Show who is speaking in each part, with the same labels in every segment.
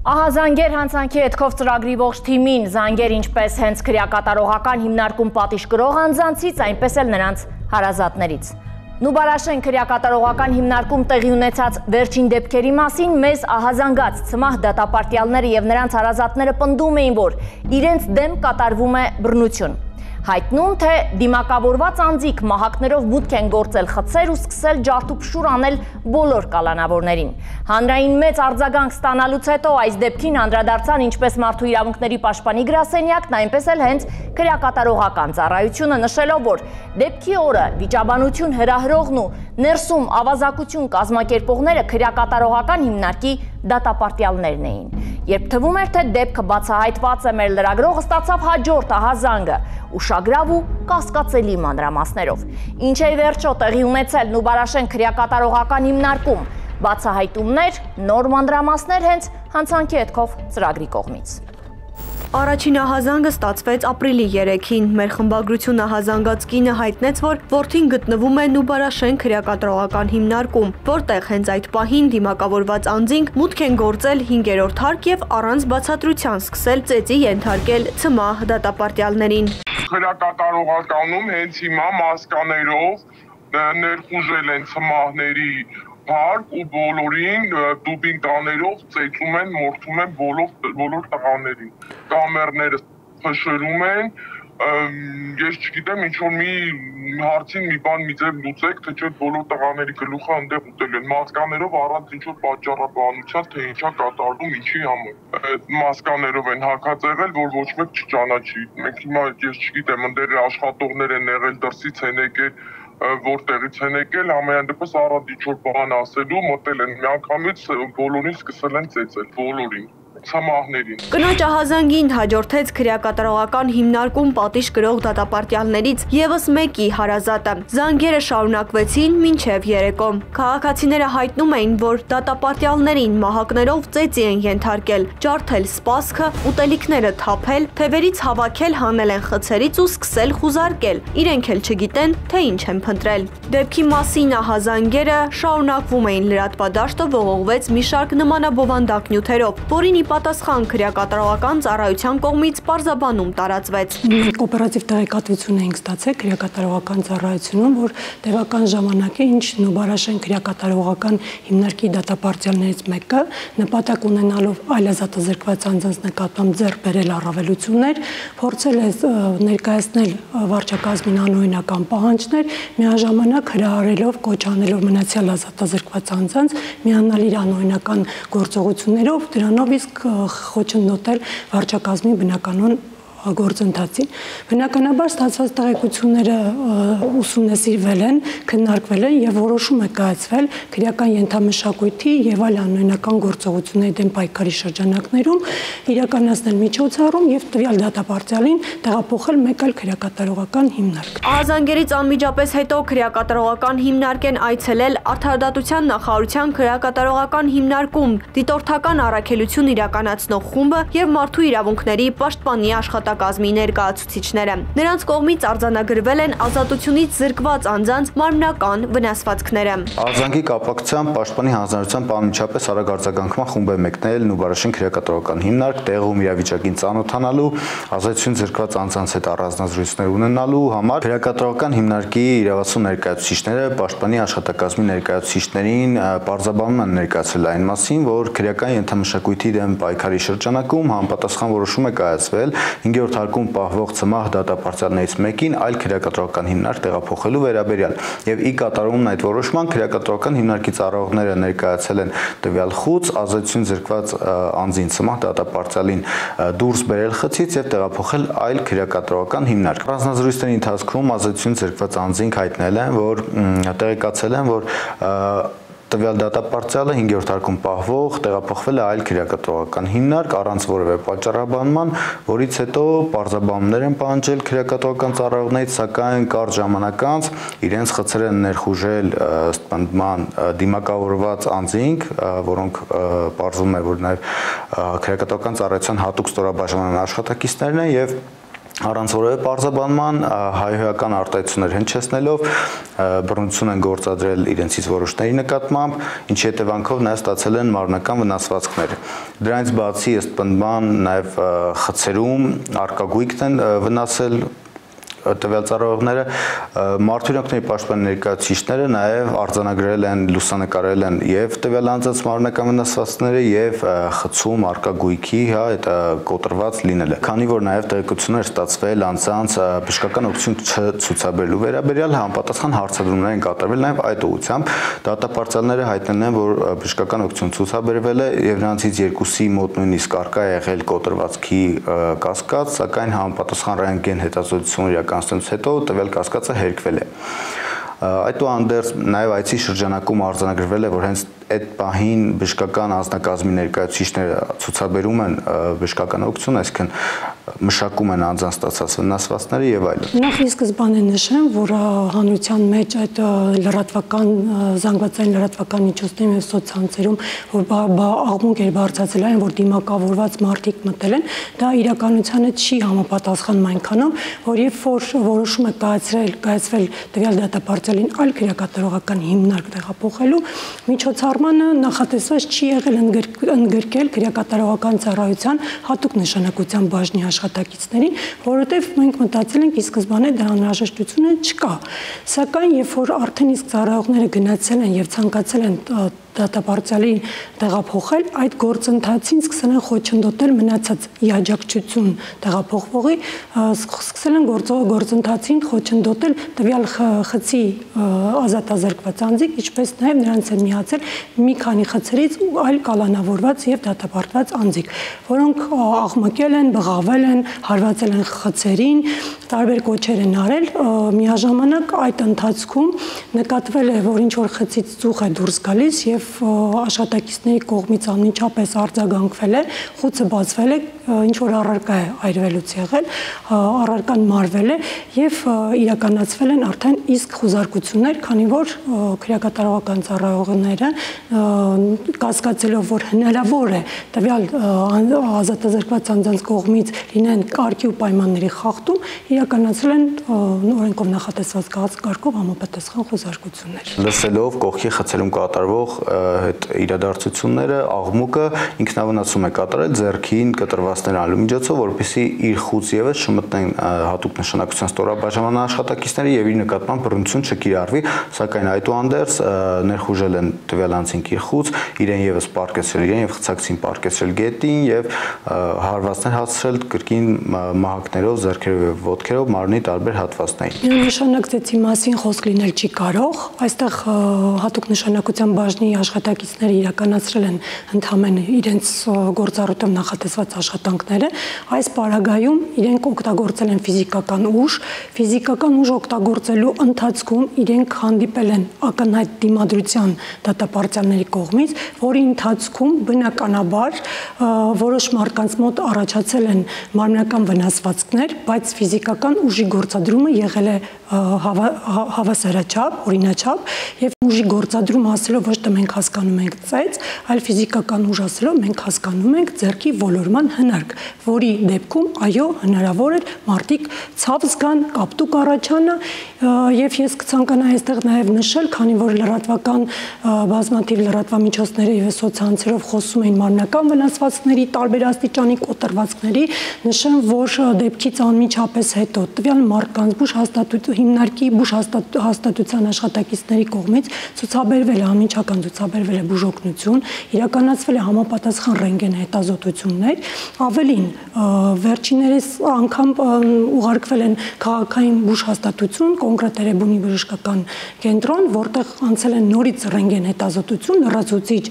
Speaker 1: Ահա զանգեր հանցանքի հետքով ծրագրի ողջ թիմին, զանգեր ինչպես հենց քրեակատարողական հիմնարկում պատիժ կրող անձանցից, այնպես էլ նրանց հարազատներից։ Նուբարաշեն քրեակատարողական հիմնարկում տեղի ունեցած վերջին դեպքերի մասին մեզ ահազանգած ցմահ դատապարտյալները եւ նրանց հարազատները պնդում էին, որ իրենց դեմ կատարվում է բռնություն։ Հայտնում, թե դիմակավորված անձիկ մահակներով մուտք են գործել խցեր ու սկսել ջարդուփշուր անել բոլոր կալանավորներին։ Հանրային մեծ արձագանք ստանալուց հետո այս դեպքին անդրադարձան ինչպես Մարդու իրավունքների պաշտպանի գրասենյակն, այնպես էլ հենց քրեակատարողական ծառայությունը, նշելով, որ դեպքի օրը վիճաբանություն հրահրողն ու ներսում ավազակություն կազմակերպողները քրեակատարողական հիմնարկի դատապարտյալներն էին։ Երբ թվում էր, թե դեպքը բացահայտված է, մեր լրագրողը ստացավ հաջորդ ահազանգը ուշագրավ ու կասկածելի մանրամասներով։ Ինչ է վերջո տեղի ունեցել Նուբարաշեն քրեակատարողական հիմնարկում, բացահայտումներ, նոր մանրամասներ հենց հանցանքի հետքով ծրագրի կողմից։
Speaker 2: Առաջին ահազանգը ստացվեց ապրիլի 3-ին։ Մեր խմբագրությունը ահազանգած կինը հայտնեց, որ որդին գտնվում է Նուբարաշեն քրեակատարողական հիմնարկում, որտեղ հենց այդ պահին դիմակավորված անձինք մուտք են գործել 5-րդ հարկ եւ առանց բացատրության սկսել ծեծի ենթարկել ցմահ դատապարտյալներին։
Speaker 3: Քրեակատարողականում հենց հիմա մասկաներով ներխուժել են ցմահների հարկ ու բոլորին դուբին տաներով ծեծում են, մորթում են բոլոր տղաներին։ Կամերները փշրում են, ես չգիտեմ, ինչ որ մի հարցին մի բան մի ձև լուծեք, թե չէ բոլոր տղաների գլուխը այնտեղ ուտել են մասկաներով առանց ինչ որ պատճառաբանության, թե ինչա կատարվում, ինչի համար։ Մասկաներով են հակած եղել, որ ոչ մեկ չճանաչի։ Մենք հիմա ես չգիտեմ, ընդեր աշխատողներ են եղել, դրսից են եկել, որտեղից են եկել, ամենայն դեպս առանց ինչ-որ բան ասելու, մտել են միանգամից բոլորին սկսել են ծեծել, բոլորին, ցմահներին։
Speaker 2: Կնոջ ահազանգին հաջորդեց քրեակատարողական հիմնարկում պատիժ կրող դատապարտյալներից եւս մեկի հարազատը։ Զանգերը շարունակվեցին մինչև երեկո։ Քաղաքացիները հայտնում էին, որ դատապարտյալներին մահակներով ծեծի են ենթարկել, ջարդել սպասքը, ուտելիքները թափել, թևերից հավաքել, հանել են խցերից ու սկսել խուզարկել։ Իրենք էլ չգիտեն, թե ինչ են փնտրել։ Դեպքի մասին ահազանգերը շարունակվում էին լրատվադաշտը ողողվեց մի շարք նմանաբովանդակ նյութերով, որին պատասխան քրեակատարողական ծառայության կողմից պարզաբանում տարածվեց։
Speaker 4: Մենք օպերատիվ տեղեկատվություն էինք ստացել քրեակատարողական ծառայությունում, որ տևական ժամանակ է, ինչ Նուբարաշեն քրեակատարողական հիմնարկի դատապարտյալներից մեկը նպատակ ունենալով այլազատազրկված անձանց նկատմամբ ձեռք բերել առավելություններ, փորձել է ներկայացնել վարչակազմին անօրինական պահանջներ, միաժամանակ հրահարելով, կոչ անելով մնացյալ ազատազրկված անձանց միանալ իր անօրինական գործողություններով, դրանով իսկ խոչընդոտել վարչակազմի բնականոն գործընթացին։ Բնականաբար ստացված տեղեկությունները ուսումնասիրվել են, քննարկվել են եւ որոշում է կայացվել քրեական ենթամշակույթի եւ այլ անօրինական գործողությունների դեմ պայքարի շրջանակներում իրականացնել միջոցառում եւ տվյալ դատապարտյալին տեղափոխել մեկ այլ քրեակատարողական հիմնարկ։
Speaker 2: Ահազանգերից անմիջապես հետո քրեակատարողական հիմնարկ են այցելել Արդարադատության նախարարության քրեակատարողական հիմնարկում դիտորդական առաքելություն իրականացնող խումբը եւ Մարդու իրավունքների պաշտպանի աշխատակազմի ներկայացուցիչները։ Նրանց կողմից արձանագրվել են ազատությունից զրկված անձանց մարմնական վնասվածքները։
Speaker 5: Արձանքի կապակցությամբ Պաշտպանի հանձնարարության անմիջապես արագ արձագանքման խումբ է մեկնել Նուբարաշեն քրեակատարողական հիմնարկ տեղում իրավիճակին ծանոթանալու, ազատություն զրկված անձանց հետ առանձնազրույցներ ունենալու համար քրեակատարողական հիմնարկի իրավասու ներկայացուցիչները Պաշտպանի աշխատակազմի ներկայացուցիչներին պարզաբանում են ներկայացրել այն մասին, որ քրեական ենթամշակույթի դեմ պայքարի շրջանակում համապատասխան որոշում է կայացվել 5-րդ հարկում պահվող ցմահ դատապարտյալներից մեկին այլ քրեակատարողական հիմնարկ տեղափոխելու վերաբերյալ եւ ի կատարումն այդ որոշման քրեակատարողական հիմնարկի ծառայողները ներկայացել են տվյալ խուծ ազատություն զրկված անձին ցմահ դատապարտյալին դուրս բերել խցից եւ տեղափոխել այլ քրեակատարողական հիմնարկ։ Առանձնազրույցների ընթացքում ազատություն զրկված անձինք հայտնել են, որ տեղեկացել են, որ տվյալ դատապարտյալը 5-րդ հարկում պահվող տեղափոխվել է այլ քրեակատարողական հիմնարկ առանց որևէ պատճառաբանման, որից հետո պարզաբանումներ են պահանջել քրեակատարողական ծառայողներից, սակայն կարճ ժամանակ անց իրենց խցեր են ներխուժել ստպանդման դիմակավորված անձինք, որոնք պարզվում է, որ նաև քրեակատարողական ծառայության հատուկ ստորաբաժանման աշխատակիցներն են եւ Առանց որևէ պարզաբանման հայհոյական արտահայտություններ հնչեցնելով բռնություն են գործադրել իրենցից որոշների նկատմամբ, ինչի հետևանքով նաև ստացել են մարմնական վնասվածքներ։ Դրանից բացի ըստ պնդման նաև խցերում արկագույքն են վնասել տվյալ ծառայողները, մարդու պաշտպանի ներկայացուցիչները նաև արձանագրել են, լուսանկարել են եւ տվյալ անձանց մարմնական վնասվածքները եւ խցում արկագույքի, այդ կոտրված լինելը։ Քանի որ նաև տեղեկություններ ստացվել անձանց բժշկական օգնություն չցուցաբերելու վերաբերյալ համապատասխան հարցադրումներ են կատարվել նաև այդ ուղղությամբ, դատապարտյալները հայտնել են, որ բժշկական օգնություն ցուցաբերվել է եւ նրանցից երկուսի մոտ նույնիսկ արկա է եղել կոտրվածքի կասկած, սակայն համապատասխան ռենտգեն հետազոտություն իրականացնելուց հետո տվյալ կասկածը հերկվել է։ Այդուհանդերձ նաև այցի շրջանակում արձանագրվել է, որ հենց այդ պահին բժշկական անձնակազմի ներկայացուցիչները ցուցաբերում են բժշկական օգնություն, այսինքն մշակում են անձանց ստացած վնասվածքները եւ այլն։
Speaker 4: Նախ ի սկզբանե նշեմ, որ հանրության մեջ այդ լրատվական զանգվածային լրատվական միջոցներում եւ սոցցանցերում որ աղմուկ էր բարձրացել այն, որ դիմակավորված մարդիկ մտել են, դա իրականությանը չի համապատասխանում այնքանով, որ երբ որ որոշում է կայացվել տվյալ դատապարտյալին այլ քրեակատարողական հիմնարկ տեղափոխելու, միջոցառմանը նախատեսված չի եղել ընդգրկել քրեակատարողական ծառայության հատուկ նշանակության բաժնի աշխատակիցներին, որովհետև մենք մտածել ենք ի սկզբանե դրա անհրաժեշտությունը չկա։ Սակայն երբ որ արդեն իսկ ծառայողները գնացել են եւ ցանկացել են դատապարտյալին տեղափոխել, այդ գործընթացին սկսել են խոչընդոտել մնացած իաջակցություն տեղափոխվողի, սկսել են գործընթացին խոչընդոտել տվյալ խցի ազատազրկված անձիկ, ինչպես նաև նրանց են միացել մի քանի խցերից այլ կալանավորված եւ դատապարտված անձիկ, որոնք աղմկել են, բղավել են, հարվածել են խցերին, տարբեր կոչեր են արել, միաժամանակ այդ ընթացքում նկատվել է, որ ինչ որ խցից ծուխ է դուրս գալիս եւ աշխատակիցների կողմից անմիջապես արձագանքվել է, խուցը բացվել է, ինչ որ առարկա է այրվելուց եղել, առարկան մարվել է եւ իրականացվել են արդեն իսկ խուզարկություններ, քանի որ քրեակատարողական ծառայողները կասկածելով, որ հնարավոր է տվյալ ազատազրկված անձանց կողմից լինեն կարգի ու պայմանների խախտում, իրականացրել են օրենքով նախատեսված կարգով համապատասխան խուզարկություններ։
Speaker 5: Լսելով կողքի խցերում կատարվող այդ իրադարձությունները, աղմուկը ինքնավնասում է կատարել ձեռքին կտրվածքներ անելու միջոցով, որպեսզի իր խուծ եւս չմտնեն հատուկ նշանակության ստորաբաժանման աշխատակիցները եւ իր նկատմամբ բռնություն չկիրառվի, սակայն այդուհանդերձ ներխուժել են տվյալ անձին իր խուծ, իրեն եւս պարկեցրել, իրեն եւ խցակցին պարկեցրել գետին եւ հարվածներ հասցրել կրկին մահակներով, ձեռքերով եւ ոտքերով մարմնի տարբեր հատվածներին։
Speaker 4: Նշանակեցի մասին խոսք լինել չի կարող, այստեղ հատուկ նշանակության բաժնի աշխատակիցները իրականացրել են ընդհանրեն իրենց գործառույթով նախատեսված աշխատանքները, այս պարագայում իրենք օգտագործել են ֆիզիկական ուժ օգտագործելու ընթացքում իրենք հանդիպել են ակնհայտ դիմադրության դատապարտյալների կողմից, որի ընթացքում բնականաբար որոշ մարդկանց մոտ առաջացել են մարմնական վնասվածքներ, բայց ֆիզիկական ուժի գործադրումը եղել է հավասարաչափ, օրինաչափ եւ ուժի գործադրում ասելով ոչ թե մենք հասկանում ենք ծեծ, այլ ֆիզիկական ուժ ասելով մենք հասկանում ենք ձեռքի ոլորման հնարք, որի դեպքում այո հնարավոր է մարդիկ ցավ զգան, կապտուկ առաջանա եւ ես կցանկանայի այստեղ նաեւ նշել, քանի որ լրատվական բազմաթիվ լրատվամիջոցները եւ սոցցանցերով խոսում էին մարմնական վնասվածքների, տարբեր աստիճանի կոտրվածքների, նշեմ, որ դեպքից անմիջապես հետո տվյալ մարդկանց բուժ հիմնարկի բուժ հաստատության աշխատակիցների կողմից ցուցաբերվել է անմիջական ցուցաբերվել է բուժօգնություն, իրականացվել է համապատասխան ռենտգեն հետազոտություններ, ավելին վերջիններս անգամ ուղարկվել են քաղաքային բուժ հաստատություն, կոնկրետ Էրեբունի բժշկական կենտրոն, որտեղ անցել են նորից ռենտգեն հետազոտություն, լրացուցիչ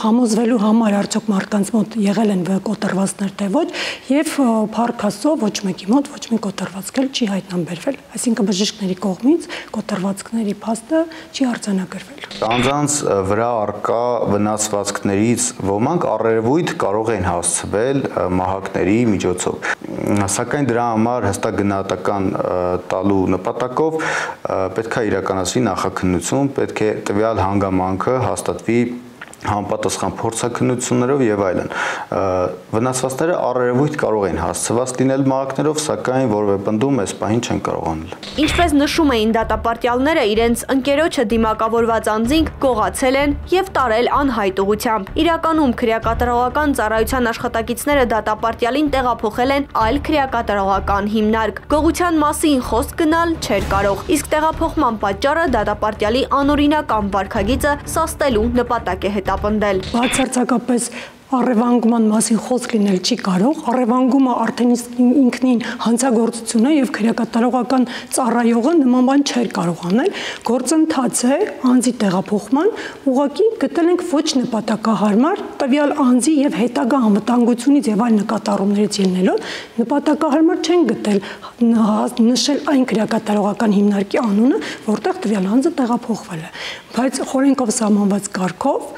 Speaker 4: համոզվելու համար արդյոք մարդկանց մոտ եղել են կոտրվածքներ թե ոչ, եւ փառք Աստծո ոչ մեկի մոտ ոչ մի կոտրվածք չի հայտնաբերվել, այսինքն բժիշկների կողմից կոտրվածքների փաստը չի արձանագրվել։
Speaker 5: Անձանց վրա առկա վնասվածքներից ոմանք առերևույթ կարող են հասցվել մահակների միջոցով, սակայն դրա համար հստակ գնահատական տալու նպատակով պետք է իրականացվի նախաքննություն, պետք է տվյալ հանգամանքը հաստատվի համապատասխան փորձաքննություններով եւ այլն։ Վնասվածքները առերևույթ կարող են հասցված լինել մահակներով, սակայն որևէ պնդում այս պահին չեն կարող անել։
Speaker 2: Ինչպես նշում էին դատապարտյալները, իրենց ընկերոջը դիմակավորված անձինք գողացել են եւ տարել անհայտ ուղղությամբ։ Իրականում քրեակատարողական ծառայության աշխատակիցները դատապարտյալին տեղափոխել են այլ քրեակատարողական հիմնարկ։ Գողության մասին խոսք գնալ չէր կարող, իսկ տեղափոխման պատճառը դատապարտյալի անօրինական վարքագիծը սաստելու նպատակ է հետապնդել։
Speaker 4: Բացարձակապես առևանգման մասին խոսք լինել չի կարող, առևանգումը արդեն ինքնին հանցագործություն է եւ քրեակատարողական ծառայողը նման բան չէր կարող անել, գործընթաց է անձի տեղափոխման, ուղղակի գտել ենք ոչ նպատակահարմար, տվյալ անձի եւ հետագա անվտանգությունից եւ այլ նկատառումներից ելնելով նպատակահարմար չեն գտել նշել այն քրեակատարողական հիմնարկի անունը, որտեղ տվյալ անձը տեղափոխվել է, բայց խորենքով սահմանված կարգով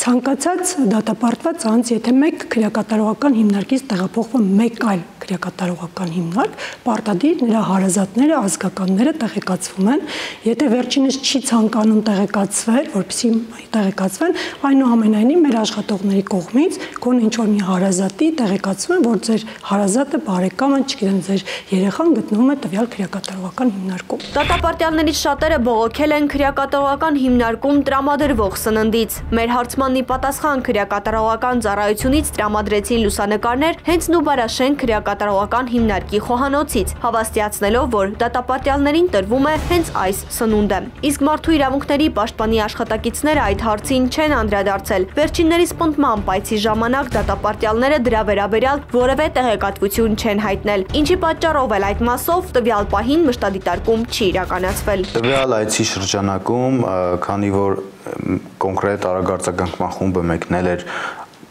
Speaker 4: ցանկացած դատապարտված անձ, եթե մեկ քրեակատարողական հիմնարկից տեղափոխվում մեկ այլ քրեակատարողական հիմնարկ, պարտադիր նրա հարազատները, ազգականները տեղեկացվում են, եթե վերջինս չի ցանկանում տեղեկացվել, որպեսզի տեղեկացվեն, այնուամենայնիվ մեր աշխատողների կողմից գոնե ինչ-որ մի հարազատի տեղեկացվում են, որ ձեր հարազատը, բարեկամը, չգիտեմ, ձեր երեխան գտնվում է տվյալ քրեակատարողական հիմնարկում։
Speaker 2: Դատապարտյալներից շատերը բողոքել են քրեակատարողական հիմնարկում տրամադրվող սննդից։ Մեր հարցման պատասխան քրեակատարողական ծառայությունից տրամադրեցին լուսանկարներ հենց Նուբարաշեն քրեակատարողական հիմնարկի խոհանոցից, հավաստիացնելով, որ դատապարտյալներին տրվում է հենց այս սնունդը։ Իսկ մարդու իրավունքների պաշտպանի աշխատակիցները այդ հարցին չեն անդրադարձել։ Վերջիններիս պնդման պայցի ժամանակ դատապարտյալները դրա վերաբերյալ որևէ տեղեկատվություն չեն հայտնել, ինչի պատճառով էլ այդ մասով տվյալ պահին մշտադիտարկում չի իրականացվել։
Speaker 5: Տվյալ այցի շրջանակում, քանի որ կոնկրետ արագարձագանքման խումբը մեկնել էր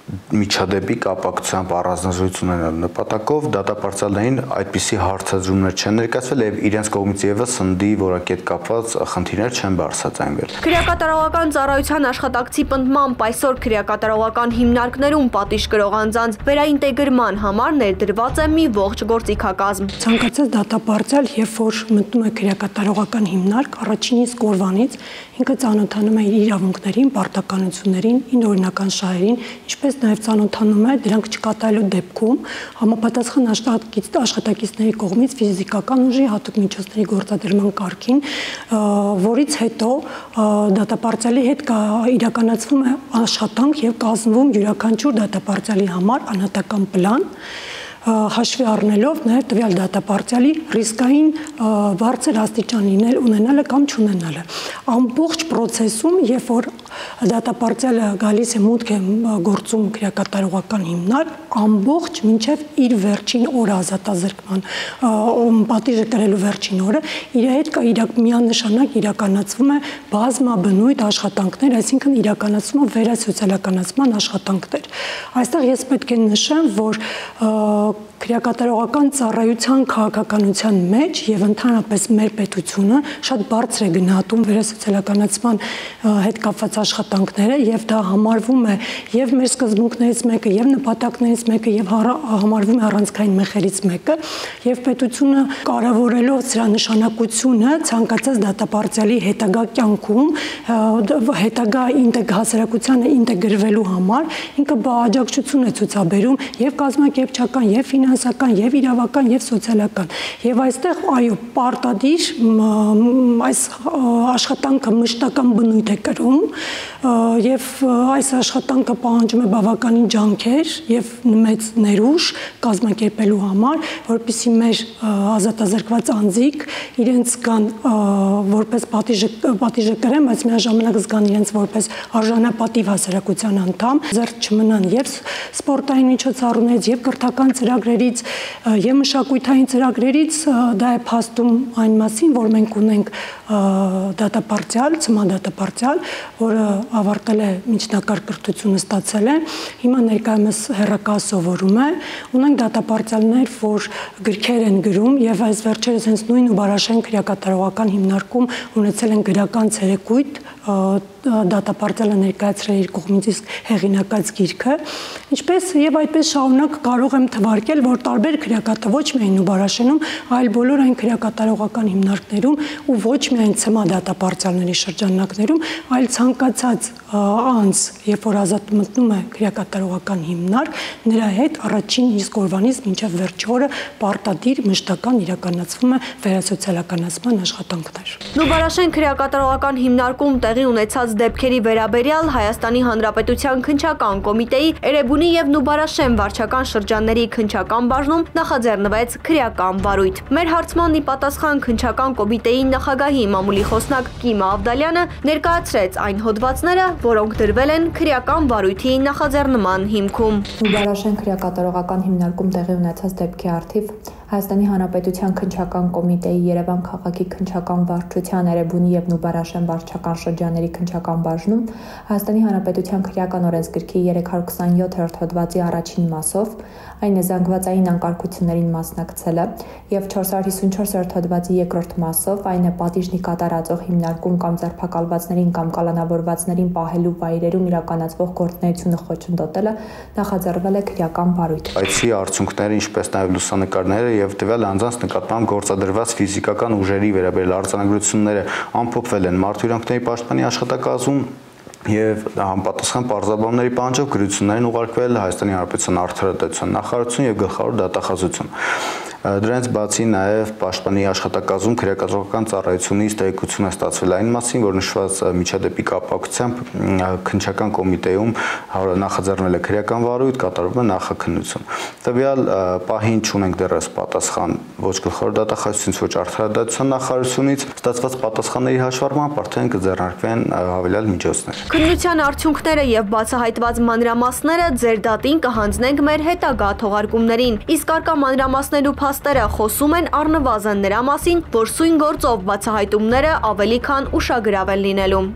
Speaker 5: միջադեպի կապակցությամբ առանձնազրույց ունենալու նպատակով, դատապարտյալներին այդպիսի հարցազրույցներ չեն ներկայացվել եւ իրենց կողմից եւս սննդի որակի հետ կապված խնդիրներ չեն բարձրացանվել։
Speaker 2: Քրեակատարողական ծառայության աշխատակցի պնդմամբ այսօր քրեակատարողական հիմնարկներում պատիժ կրող անձանց վերաինտեգրման համար ներդրված է մի ողջ գործիքակազմ։
Speaker 4: Ցանկացած դատապարտյալ, երբ որ մտնում է քրեակատարողական հիմնարկ, առաջին իսկ օրվանից ինքը ծանոթանում է իր իրավունքներին, պարտականություններին, ինօրինական շահերին, ինչպես նաև ծանոթանում է դրանք չկատարելու դեպքում համապատասխան աշխատակիցների կողմից ֆիզիկական ուժի հատուկ միջոցների գործադրման կարգին, որից հետո դատապարտյալի հետ իրականացվում է աշխատանք եւ կազմվում յուրաքանչյուր դատապարտյալի համար անհատական պլան, հաշվի առնելով նաև տվյալ դատապարտյալի ռիսկային բարձր աստիճան ունենալը կամ չունենալը։ Ամբողջ process-ում, երբ որ դատապարտյալը գալիս է մուտք է գործում քրեակատարողական հիմնարկ, ամբողջ մինչև իր վերջին օրը ազատազրկման պատիժը կրելու վերջին օրը, իր հետ միանշանակ իրականացվում է բազմաբնույթ աշխատանքներ, այսինքն իրականացվում է վերասոցիալականացման աշխատանքներ։ Այստեղ ես պետք է նշեմ, որ քրեակատարողական ծառայության քաղաքականության մեջ եւ ընդհանրապես մեր պետությունը շատ բարձր է գնահատում վերասոցիալականացման հետ կապված աշխատանքները եւ դա համարվում է եւ մեր սկզբունքներից մեկը եւ նպատակներից մեկը եւ համարվում է առանցքային մեխերից մեկը եւ պետությունը կարևորելով սրա նշանակությունը ցանկացած դատապարտյալի հետագա կյանքում հետագա հասարակությանը ինտեգրվելու համար ինքը աջակցություն է ցուցաբերում եւ կազմակերպչական եւ ֆինանսական եւ իրավական եւ սոցիալական եւ այստեղ այո պարտադիր այս աշխատանքը մշտական բնույթ է կրում եւ այս աշխատանքը պահանջում է բավականին ջանքեր եւ մեծ ներուժ կազմակերպելու համար, որպեսզի մեր ազատազրկված անձիկ իրենց կան որպես պատիժը կրեն, բայց միաժամանակ զգան իրենց որպես արժանապատիվ հասարակության անդամ, զերծ չմնան եւ սպորտային միջոցառումներից եւ կրթական ծրագրերից եւ մշակութային ծրագրերից, դա է փաստում այն մասին, որ մենք ունենք դատապարտյալ, որը ավարտել է միջնակարգ կրթությունը ստացել է, հիմա ներկայումս հեռակա սովորում է, ունենք դատապարտյալներ, որ գրքեր են գրում եւ այս վերջերս հենց նույն Նուբարաշեն քրեակատարողական հիմնարկում ունեցել են գրական ցերեկույթ, դատապարտյալը ներկայացրել իր կողմից իսկ հեղինակած գիրքը, ինչպես եւ այդպես շարունակ կարող եմ թվարկել, որ տարբեր քրեակատար ոչ միայն Նուբարաշենում, այլ բոլոր այն քրեակատարողական հիմնարկներում ու ոչ միայն ՑՄԱ դատապարտյալների շրջանակներում, այլ ցանկացած անձ, երբ որ ազատ մտնում է քրեակատարողական հիմնարկ, նրա հետ առաջին իսկ օրվանից մինչև վերջի օրը պարտադիր մշտական իրականացվում է վերասոցիալականացման աշխատանքներ։
Speaker 2: Նուբարաշեն քրեակատարողական հիմնարկում տեղի ունեցած դեպքերի վերաբերյալ Հայաստանի Հանրապետության քննչական կոմիտեի Էրեբունի եւ Նուբարաշեն վարչական շրջանների քննչական բաժնում նախաձեռնվեց քրեական վարույթ։ Մեր հարցման ի պատասխան քննչական կոմիտեի նախագահի մամուլի խոսնակ Կիմա Ավդալյանը ներկայացրեց այն հոդվածները, որոնք դրվել են քրեական վարույթի նախաձեռնման հիմքում։
Speaker 6: Նուբարաշեն քրեակատարողական հիմնարկում տեղի ունեցած դեպքի առթիվ Հայաստանի Հանրապետության քննչական կոմիտեի Երևան քաղաքի քննչական վարչության Էրեբունի եւ Նուբարաշեն վարչական շրջանների քննչական բաժնում Հայաստանի Հանրապետության քրեական օրենսգրքի 327-րդ հոդվածի առաջին մասով, այն է զանգվածային անկարգություններին մասնակցելը, եւ 454-րդ հոդվածի երկրորդ մասով, այն է պատիժնի կատարածող հիմնարկում կամ ձերբակալվածներին կամ կալանավորվածներին պահելու վայրերում իրականացվող գործունեությունը խոչընդոտելը, նախաձեռնվել է քրեական վարույթ։
Speaker 5: Այցի արդյունքները, ինչպես նաեւ լուսանկարները եւ տվյալ անձանց նկատմամբ գործադրված ֆիզիկական ուժերի վերաբերյալ արձանագրությունները ամփոփվել են Մարդու պաշտպանի աշխատակազմում եւ համապատասխան պարզաբանների պահանջով գրություններին ուղարկվել Հայաստանի Հանրապետության Արդարադատության նախարարություն եւ գլխավոր դատախազություն։ Դրանից բացի նաև պաշտպանի աշխատակազմում քրեակատարողական ծառայությունից տեղեկություն է ստացվել այն մասին, որ նշված միջադեպի կապակցությամբ քննչական կոմիտեում նախաձեռնել է քրեական վարույթ, կատարվում է նախաքննություն։ Տվյալ պահին չունենք դեռևս պատասխան ոչ գլխավոր դատախազությունից, ոչ արդարադատության նախարարությունից, ստացված պատասխանների հաշվառմամբ արդեն կձեռնարկվեն հավելյալ միջոցներ։
Speaker 2: Քննության արդյունքները եւ բացահայտված մանրամասները ձեր դատին կհանձնենք մեր հետագա թողարկումներին, իսկ արկա մանրամասներու փաստերը խոսում են առնվազն նրա մասին, որ սույն գործով բացահայտումները ավելի քան ուշագրավ են լինելու։